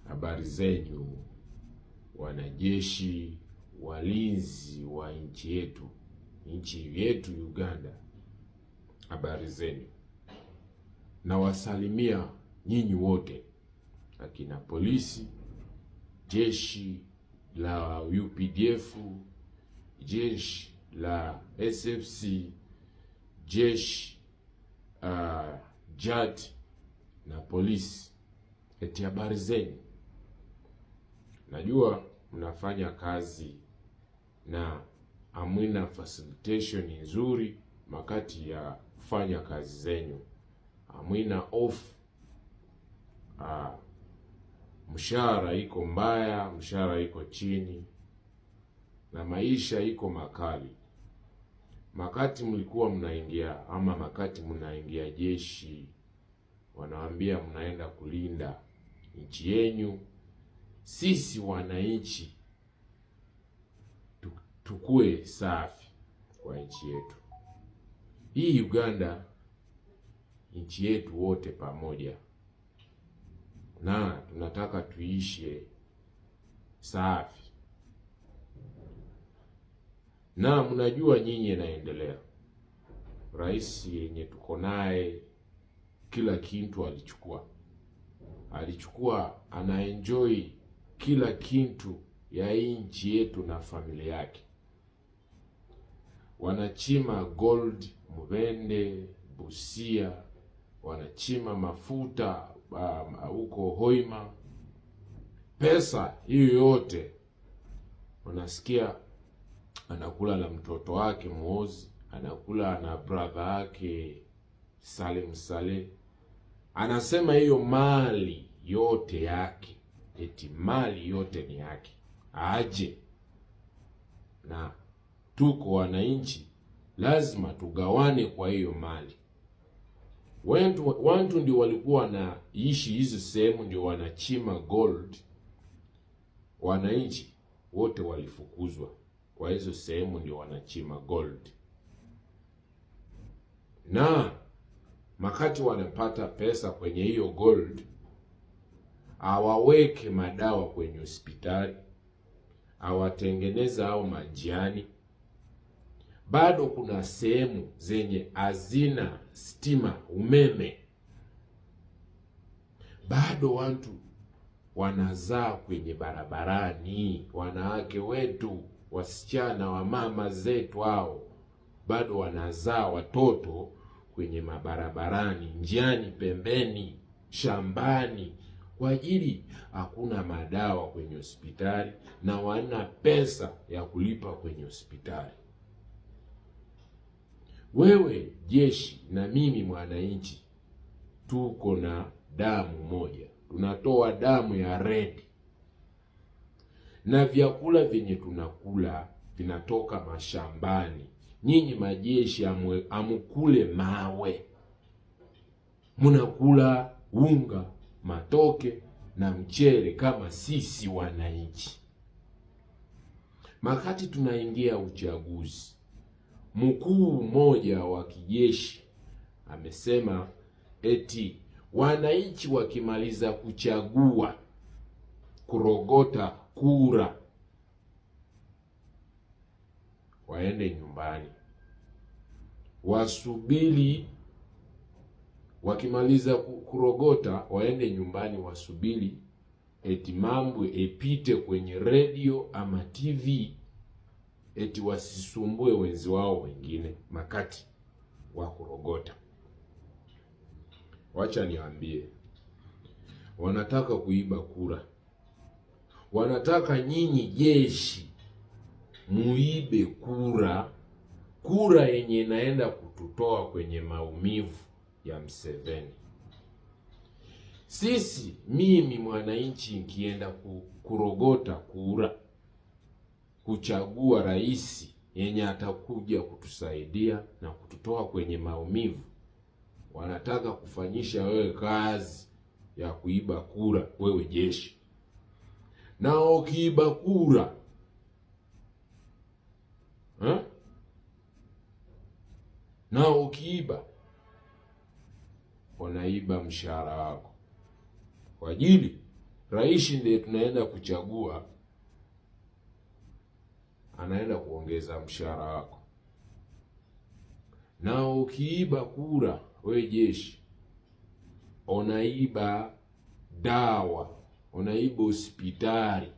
Habari zenyu wanajeshi walinzi wa nchi yetu Uganda. Habari zenyu. Na wasalimia nyinyi wote, akina polisi, jeshi la UPDF, jeshi la SFC, jeshi JAT na polisi. Eti habari zenyu. Najua mnafanya kazi na amwina facilitation nzuri makati ya kufanya kazi zenyu. Amwina off. Mshahara iko mbaya, mshahara iko chini, na maisha iko makali. Makati mlikuwa mnaingia ama makati mnaingia jeshi, wanawaambia mnaenda kulinda nchi yenu. Sisi wananchi tukue safi kwa nchi yetu. Hii Uganda nchi yetu wote pamoja, na tunataka tuishi safi. Na mnajua nyinyi naendelea. Rais yenye tuko naye kila kitu alichukua, anaenjoy kila kitu ya nchi yetu na familia yake. Wanachima gold Mubende, Busia, wanachima mafuta huko Hoima. Pesa hiyo yote unasikia anakula na mtoto wake Muozi, anakula na brother yake Salim Saleh. Anasema hiyo mali yote yake, eti mali yote ni yake. Aje na tuko wananchi, lazima tugawane kwa hiyo mali. Watu ndio walikuwa na ishi hizo sehemu, ndio wanachima gold. Wananchi wote walifukuzwa kwa hizo sehemu, ndio wanachima gold. Na makati wanapata pesa kwenye hiyo gold, awaweke madawa kwenye hospitali, awatengeneza hao majiani. Bado kuna sehemu zenye hazina stima, umeme. Bado watu wanazaa kwenye barabarani. Wanawake wetu, wasichana wa mama zetu hao, bado wanazaa watoto kwenye mabarabarani, njiani, pembeni, shambani, kwa ajili hakuna madawa kwenye hospitali na wana pesa ya kulipa kwenye hospitali. Wewe jeshi na mimi mwananchi, tuko na damu moja, tunatoa damu ya red, na vyakula vyenye tunakula vinatoka mashambani. Nyinyi majeshi amukule mawe, munakula unga, matoke na mchele kama sisi wananchi. Makati tunaingia uchaguzi, mkuu mmoja wa kijeshi amesema eti wananchi wakimaliza kuchagua, kurogota kura, waende nyumbani, wasubiri. Wakimaliza kurogota waende nyumbani, wasubiri eti mambo epite kwenye radio ama TV, eti wasisumbue wenzi wao wengine makati wa kurogota. Wacha niwaambie, wanataka kuiba kura. Wanataka nyinyi jeshi muibe kura yenye inaenda kututoa kwenye maumivu ya Museveni. Mimi mwananchi nikienda kurogota kura, kuchagua rais yenye atakuja kutusaidia na kututoa kwenye maumivu, wanataka kufanyisha wewe kazi ya kuiba kura, wewe jeshi. Na ukiiba kura, na ukiiba, wanaiba mshahara wako kwa ajili rais ndiye tunaenda kuchagua, anaenda kuongeza mshahara wako. Na ukiiba kura, we jeshi, unaiba dawa, unaiba hospitali,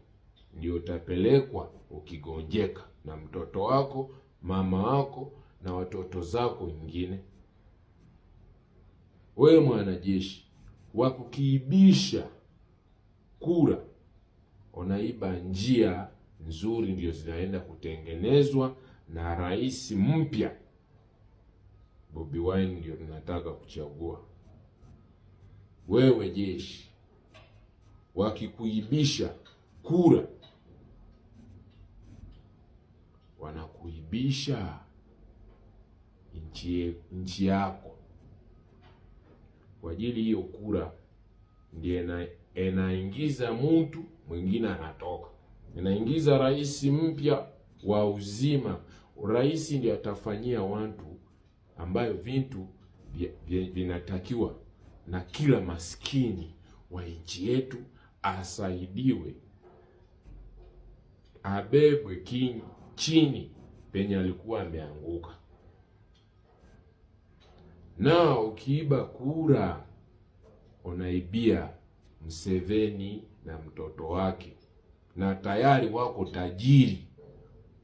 ndio utapelekwa ukigonjeka na mtoto wako, mama wako na watoto zako wengine. Wewe mwanajeshi, wakukiibisha kura, unaiba njia nzuri ndio zinaenda kutengenezwa na rais mpya Bobi Wine ndio tunataka kuchagua. Wewe jeshi, wakikuibisha kura, wanakuibisha nchi yako. Kwa ajili hiyo kura ndiye inaingiza mtu mwingine anatoka, inaingiza rais mpya wa uzima. Rais ndiye atafanyia watu ambayo vitu vinatakiwa, na kila maskini wa nchi yetu asaidiwe, abebwe chini penye alikuwa ameanguka. Na ukiiba kura, unaibia Museveni na mtoto wake, na tayari wako tajiri,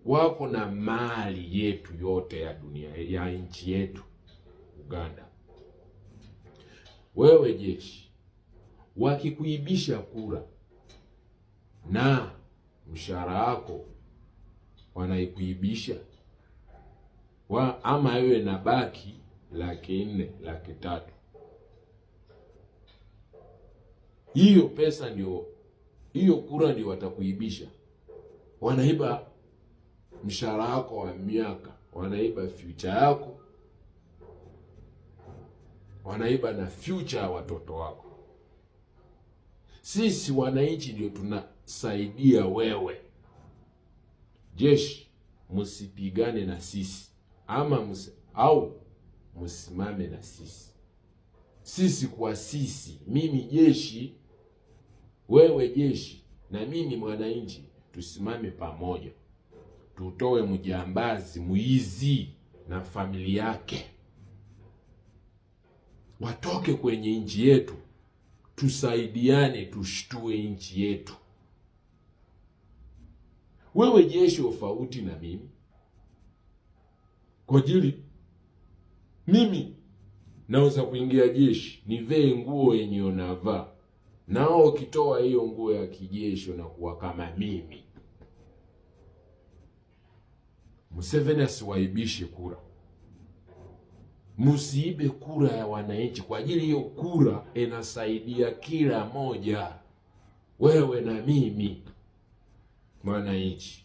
wako na mali yetu yote ya dunia, ya nchi yetu Uganda. Wewe jeshi, wakikuibisha kura na mshahara wako wanaikuibisha, ama iwe na baki 400,000, 300,000, hiyo pesa ndio, hiyo kura ndio watakuibisha. Wanaiba mshahara wako wa miaka, wanaiba future yako, wanaiba na future ya watoto wako. Sisi wananchi ndio tunasaidia wewe. Jeshi, msipigane na sisi, ama msimame na sisi. Sisi kwa sisi, mimi jeshi, wewe jeshi, na mimi mwananchi, tusimame pamoja. Tutoe mjambazi, mwizi na familia yake, watoke kwenye nchi yetu. Tusaidiane, tushtue nchi yetu. Wewe jeshi tofauti na mimi, kwa ajili mimi naweza kuingia jeshi nivee nguo yenye unavaa, nao ukitoa hiyo nguo ya kijeshi na kuwa kama mimi. Museveni asiwaibishe kura. Musiibe kura ya wananchi, kwa ajili hiyo kura inasaidia kila moja, wewe na mimi mwananchi.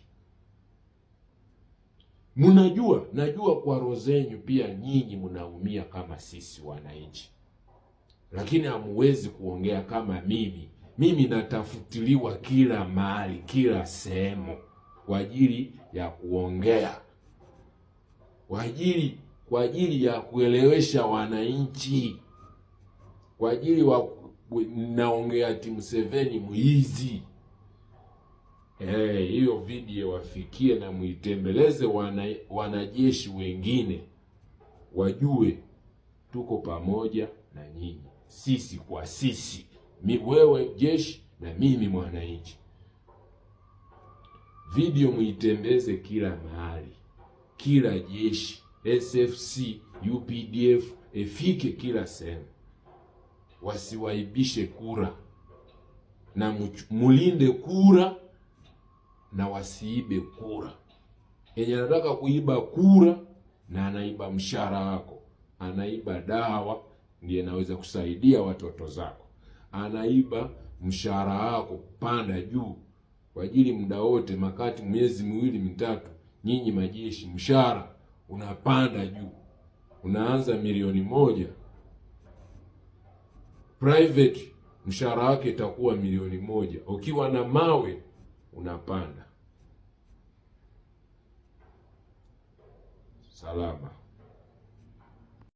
Najua kwa roho zenu pia nyinyi mnaumia kama sisi wananchi, lakini hamuwezi kuongea kama mimi. Mimi natafutiliwa kila mahali, kila sehemu kwa ajili ya kuongea, kwa ajili ya kuelewesha wananchi, kwa ajili naongea ati Museveni mwizi. Hiyo video wafikie na muitembeleze wanajeshi wengine, wajue tuko pamoja na nyinyi, sisi kwa sisi, wewe jeshi na mimi mwananchi. Video muitembeze kila mahali, kila jeshi, SFC, UPDF, ifike kila sehemu. Wasiwaibishe kura, na mulinde kura, na wasiibe kura. Yenye anataka kuiba kura na anaiba mshahara wako, anaiba dawa ndiye anaweza kusaidia watoto zako, anaiba mshahara wako kupanda juu, kwa ajili muda wote makati miezi 2-3 nyinyi majeshi mshahara unapanda juu, unaanza 1,000,000. Private mshahara wake itakuwa 1,000,000. Ukiwa na mawe unapanda. Salama.